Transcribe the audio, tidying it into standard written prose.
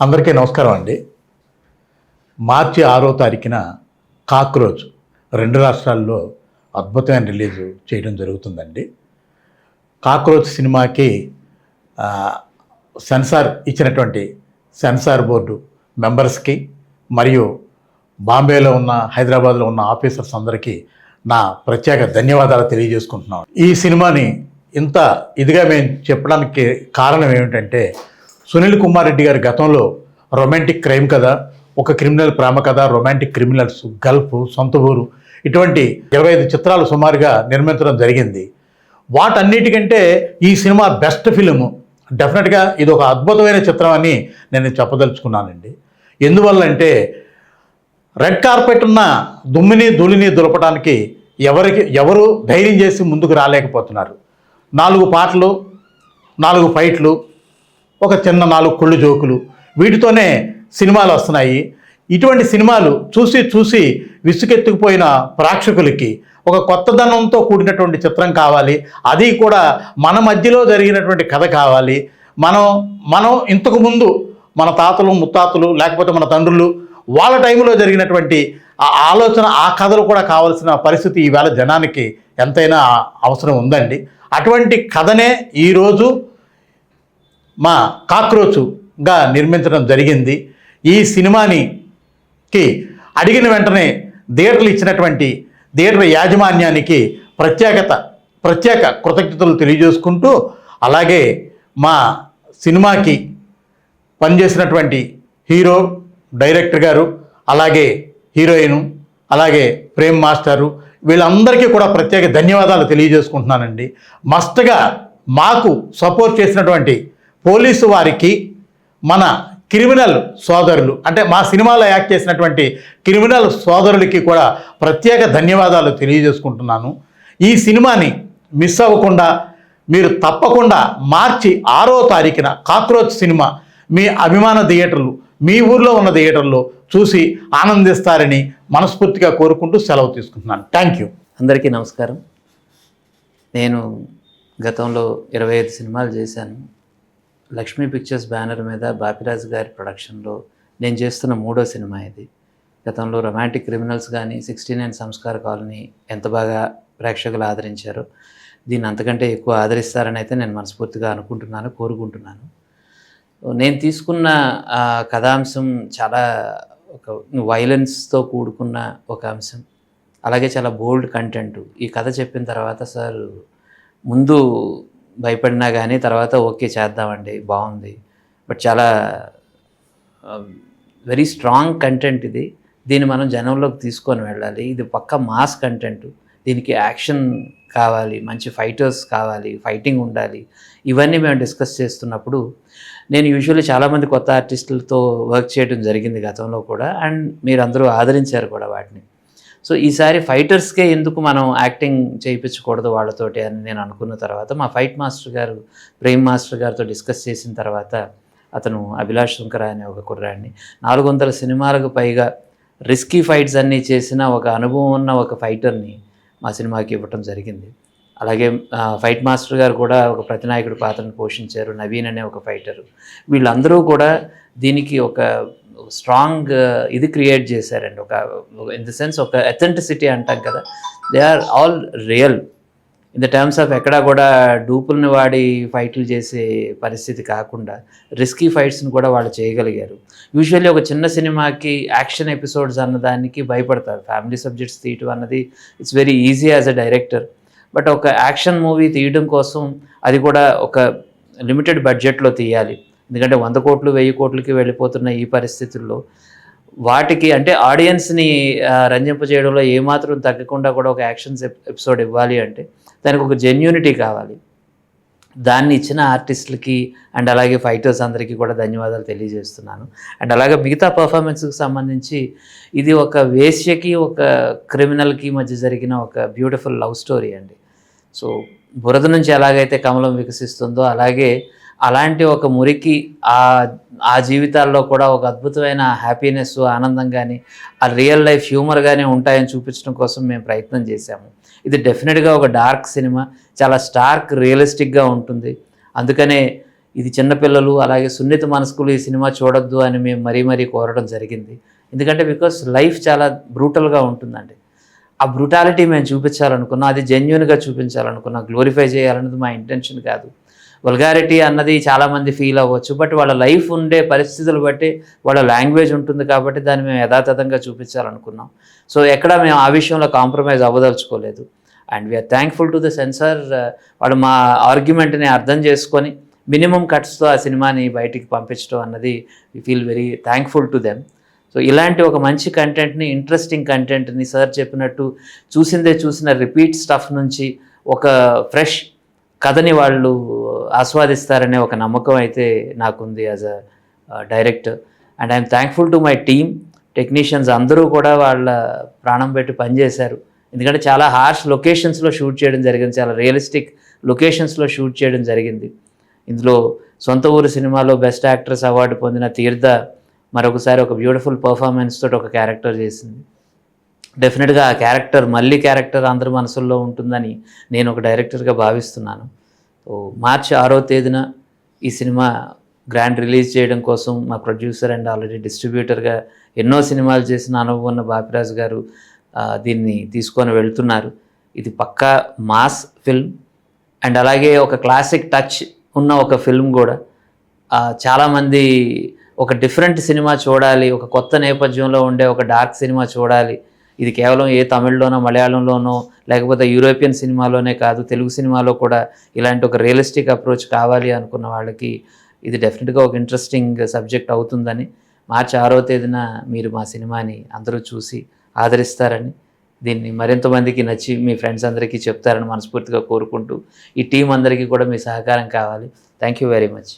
అందరికీ నమస్కారం అండి. మార్చి 6వ తారీఖున కాక్రోచ్ 2 రాష్ట్రాల్లో అద్భుతమైన రిలీజ్ చేయడం జరుగుతుందండి. కాక్రోచ్ సినిమాకి సెన్సార్ ఇచ్చినటువంటి సెన్సార్ బోర్డు మెంబర్స్కి మరియు బాంబేలో ఉన్న హైదరాబాద్లో ఉన్న ఆఫీసర్స్ అందరికీ నా ప్రత్యేక ధన్యవాదాలు తెలియజేసుకుంటున్నాం. ఈ సినిమాని ఇంత ఇదిగా మేము చెప్పడానికి కారణం ఏమిటంటే, సునీల్ కుమార్ రెడ్డి గారి గతంలో రొమాంటిక్ క్రైమ్ కథ, ఒక క్రిమినల్ ప్రేమ కథ, రొమాంటిక్ క్రిమినల్స్, గల్ఫ్, సొంత ఊరు, ఇటువంటి 25 చిత్రాలు సుమారుగా నిర్మించడం జరిగింది. వాటన్నిటికంటే ఈ సినిమా బెస్ట్ ఫిలిము. డెఫినెట్గా ఇది ఒక అద్భుతమైన చిత్రం అని నేను చెప్పదలుచుకున్నానండి. ఎందువల్లంటే రెడ్ కార్పెట్ ఉన్న దుమ్మిని ధూళిని దులపడానికి ఎవరు ధైర్యం చేసి ముందుకు రాలేకపోతున్నారు. 4 పాటలు, 4 ఫైట్లు, ఒక చిన్న 4 కుళ్ళు జోకులు, వీటితోనే సినిమాలు వస్తున్నాయి. ఇటువంటి సినిమాలు చూసి చూసి విసుగెత్తుకుపోయిన ప్రేక్షకులకి ఒక కొత్తదనంతో కూడినటువంటి చిత్రం కావాలి. అది కూడా మన మధ్యలో జరిగినటువంటి కథ కావాలి. మనం ఇంతకుముందు మన తాతలు ముత్తాతలు లేకపోతే మన తండ్రులు వాళ్ళ టైంలో జరిగినటువంటి ఆ ఆలోచన, ఆ కథలు కూడా కావాల్సిన పరిస్థితి ఈవేళ జనానికి ఎంతైనా అవసరం ఉందండి. అటువంటి కథనే ఈరోజు మా కాక్రోచ్గా నిర్మించడం జరిగింది. ఈ సినిమాకి అడిగిన వెంటనే థియేటర్లు ఇచ్చినటువంటి థియేటర్ యాజమాన్యానికి ప్రత్యేక కృతజ్ఞతలు తెలియజేసుకుంటూ, అలాగే మా సినిమాకి పనిచేసినటువంటి హీరో, డైరెక్టర్ గారు, అలాగే హీరోయిను, అలాగే ప్రేమ్ మాస్టరు, వీళ్ళందరికీ కూడా ప్రత్యేక ధన్యవాదాలు తెలియజేసుకుంటున్నానండి. మస్తుగా మాకు సపోర్ట్ చేసినటువంటి పోలీసు వారికి, మన క్రిమినల్ సోదరులు అంటే మా సినిమాలో యాక్ట్ చేసినటువంటి క్రిమినల్ సోదరులకి కూడా ప్రత్యేక ధన్యవాదాలు తెలియజేసుకుంటున్నాను. ఈ సినిమాని మిస్ అవ్వకుండా మీరు తప్పకుండా మార్చి 6వ తారీఖున కాక్రోచ్ సినిమా మీ అభిమాన థియేటర్లు, మీ ఊర్లో ఉన్న థియేటర్లో చూసి ఆనందిస్తారని మనస్ఫూర్తిగా కోరుకుంటూ సెలవు తీసుకుంటున్నాను. Thank you. అందరికీ నమస్కారం. నేను గతంలో 25 సినిమాలు చేశాను. లక్ష్మీ పిక్చర్స్ బ్యానర్ మీద బాపిరాజు గారి ప్రొడక్షన్లో నేను చేస్తున్న 3వ సినిమా ఇది. గతంలో రొమాంటిక్ క్రిమినల్స్ కానీ 69 సంస్కార కాలనీ ఎంత బాగా ప్రేక్షకులు ఆదరించారో, దీన్ని అంతకంటే ఎక్కువ ఆదరిస్తారని అయితే నేను మనస్ఫూర్తిగా అనుకుంటున్నాను, కోరుకుంటున్నాను. నేను తీసుకున్న కథాంశం చాలా ఒక వైలెన్స్తో కూడుకున్న ఒక అంశం, అలాగే చాలా బోల్డ్ కంటెంట్. ఈ కథ చెప్పిన తర్వాత సార్ ముందు భయపడినా కానీ తర్వాత ఓకే చేద్దామండి, బాగుంది, బట్ చాలా వెరీ స్ట్రాంగ్ కంటెంట్ ఇది. దీన్ని మనం జనంలోకి తీసుకొని వెళ్ళాలి. ఇది పక్కా మాస్ కంటెంట్. దీనికి యాక్షన్ కావాలి, మంచి ఫైటర్స్ కావాలి, ఫైటింగ్ ఉండాలి. ఇవన్నీ మేము డిస్కస్ చేస్తున్నప్పుడు నేను యూజువల్లీ చాలామంది కొత్త ఆర్టిస్టులతో వర్క్ చేయడం జరిగింది గతంలో కూడా, అండ్ మీరందరూ ఆదరించారు కూడా వాటిని. సో ఈసారి ఫైటర్స్కే ఎందుకు మనం యాక్టింగ్ చేయించకూడదు వాళ్ళతోటి అని నేను అనుకున్న తర్వాత మా ఫైట్ మాస్టర్ గారు, ప్రేమ్ మాస్టర్ గారితో డిస్కస్ చేసిన తర్వాత, అతను అభిలాష్ శంకర అనే ఒక కుర్రాడిని 400 సినిమాలకు పైగా రిస్కీ ఫైట్స్ అన్నీ చేసిన ఒక అనుభవం ఉన్న ఒక ఫైటర్ని మా సినిమాకి ఇవ్వటం జరిగింది. అలాగే ఫైట్ మాస్టర్ గారు కూడా ఒక ప్రతినాయకుడి పాత్రను పోషించారు, నవీన్ అనే ఒక ఫైటరు. వీళ్ళందరూ కూడా దీనికి ఒక స్ట్రాంగ్ ఇది క్రియేట్ చేశారండి. ఒక ఇన్ ద సెన్స్ ఒక అథెంటిసిటీ అంటాం కదా, they are all real in the terms of ఎక్కడా కూడా డూపుల్ని వాడి ఫైట్లు చేసే పరిస్థితి కాకుండా రిస్కీ ఫైట్స్ని కూడా వాళ్ళు చేయగలిగారు. యూజువల్లీ ఒక చిన్న సినిమాకి యాక్షన్ ఎపిసోడ్స్ అన్నదానికి భయపడతారు. ఫ్యామిలీ సబ్జెక్ట్స్ తీయటం అన్నది it's very easy as a director. But ఒక యాక్షన్ మూవీ తీయడం కోసం అది కూడా ఒక లిమిటెడ్ బడ్జెట్లో తీయాలి. ఎందుకంటే 100 కోట్లు 1000 కోట్లకి వెళ్ళిపోతున్న ఈ పరిస్థితుల్లో వాటికి అంటే ఆడియన్స్ని రంజింపజేయడంలో ఏమాత్రం తగ్గకుండా కూడా ఒక యాక్షన్ ఎపిసోడ్ ఇవ్వాలి అంటే దానికి ఒక జెన్యూనిటీ కావాలి. దాన్ని ఇచ్చిన ఆర్టిస్టులకి అండ్ అలాగే ఫైటర్స్ అందరికీ కూడా ధన్యవాదాలు తెలియజేస్తున్నాను. అండ్ అలాగే మిగతా పర్ఫార్మెన్స్కి సంబంధించి ఇది ఒక వేశ్యకి ఒక క్రిమినల్కి మధ్య జరిగిన ఒక బ్యూటిఫుల్ లవ్ స్టోరీ అండి. సో బురద నుంచి ఎలాగైతే కమలం వికసిస్తుందో అలాగే అలాంటి ఒక మురికి ఆ జీవితాల్లో కూడా ఒక అద్భుతమైన హ్యాపీనెస్, ఆనందం కానీ ఆ రియల్ లైఫ్ హ్యూమర్ కానీ ఉంటాయని చూపించడం కోసం మేము ప్రయత్నం చేశాము. ఇది డెఫినెట్గా ఒక డార్క్ సినిమా, చాలా స్టార్క్ రియలిస్టిక్గా ఉంటుంది. అందుకనే ఇది చిన్నపిల్లలు అలాగే సున్నిత మనస్కులు ఈ సినిమా చూడొద్దు అని మేము మరీ కోరడం జరిగింది. ఎందుకంటే బికాస్ లైఫ్ చాలా బ్రూటల్గా ఉంటుందండి. ఆ బ్రూటాలిటీ మేము చూపించాలనుకున్నాం, అది జెన్యున్గా చూపించాలనుకున్నాం, గ్లోరిఫై చేయాలన్నది మా ఇంటెన్షన్ కాదు. వల్గారిటీ అన్నది చాలామంది ఫీల్ అవ్వచ్చు, బట్ వాళ్ళ లైఫ్ ఉండే పరిస్థితులు బట్టి వాళ్ళ లాంగ్వేజ్ ఉంటుంది కాబట్టి దాన్ని మేము యథాతథంగా చూపించాలనుకున్నాం. సో ఎక్కడ మేము ఆ విషయంలో కాంప్రమైజ్ అవ్వదలుచుకోలేదు. And we are thankful to the censor. వాళ్ళు మా ఆర్గ్యుమెంట్ని అర్థం చేసుకొని మినిమం కట్స్తో ఆ సినిమాని బయటికి పంపించడం అన్నది we feel very thankful to them. So ఇలాంటి ఒక మంచి కంటెంట్ని, ఇంట్రెస్టింగ్ కంటెంట్ని సార్ చెప్పినట్టు చూసిన రిపీట్ స్టఫ్ నుంచి ఒక ఫ్రెష్ కథని వాళ్ళు ఆస్వాదిస్తారనే ఒక నమ్మకం అయితే నాకుంది as a director. And I'm thankful to my team. Technicians అందరూ కూడా వాళ్ళ ప్రాణం పెట్టి పనిచేశారు. ఎందుకంటే చాలా హార్ష్ లొకేషన్స్లో షూట్ చేయడం జరిగింది, చాలా రియలిస్టిక్ లొకేషన్స్లో షూట్ చేయడం జరిగింది. ఇందులో సొంత ఊరు సినిమాలో బెస్ట్ యాక్ట్రెస్ అవార్డు పొందిన తీర్థ మరొకసారి ఒక బ్యూటిఫుల్ పర్ఫార్మెన్స్ తోటి ఒక క్యారెక్టర్ చేసింది. డెఫినెట్గా ఆ క్యారెక్టర్ మళ్ళీ క్యారెక్టర్ అందరి మనసుల్లో ఉంటుందని నేను ఒక డైరెక్టర్గా భావిస్తున్నాను. సో మార్చి 6వ తేదీన ఈ సినిమా గ్రాండ్ రిలీజ్ చేయడం కోసం మా ప్రొడ్యూసర్ అండ్ ఆల్రెడీ డిస్ట్రిబ్యూటర్గా ఎన్నో సినిమాలు చేసిన అనుభవం ఉన్న బాపిరాజు గారు దీన్ని తీసుకొని వెళ్తున్నారు. ఇది పక్కా మాస్ ఫిల్మ్ అండ్ అలాగే ఒక క్లాసిక్ టచ్ ఉన్న ఒక ఫిల్మ్ కూడా. చాలామంది ఒక డిఫరెంట్ సినిమా చూడాలి, ఒక కొత్త నేపథ్యంలో ఉండే ఒక డార్క్ సినిమా చూడాలి, ఇది కేవలం ఏ తమిళ్లోనో మలయాళంలోనో లేకపోతే యూరోపియన్ సినిమాలోనే కాదు, తెలుగు సినిమాలో కూడా ఇలాంటి ఒక రియలిస్టిక్ అప్రోచ్ కావాలి అనుకున్న వాళ్ళకి ఇది డెఫినెట్గా ఒక ఇంట్రెస్టింగ్ సబ్జెక్ట్ అవుతుందని, మార్చి 6వ తేదీన మీరు మా సినిమాని అందరూ చూసి ఆదరిస్తారని, దీన్ని మరింత మందికి నచ్చి మీ ఫ్రెండ్స్ అందరికీ చెప్తారని మనస్ఫూర్తిగా కోరుకుంటూ, ఈ టీం అందరికీ కూడా మీ సహకారం కావాలి. Thank you very much.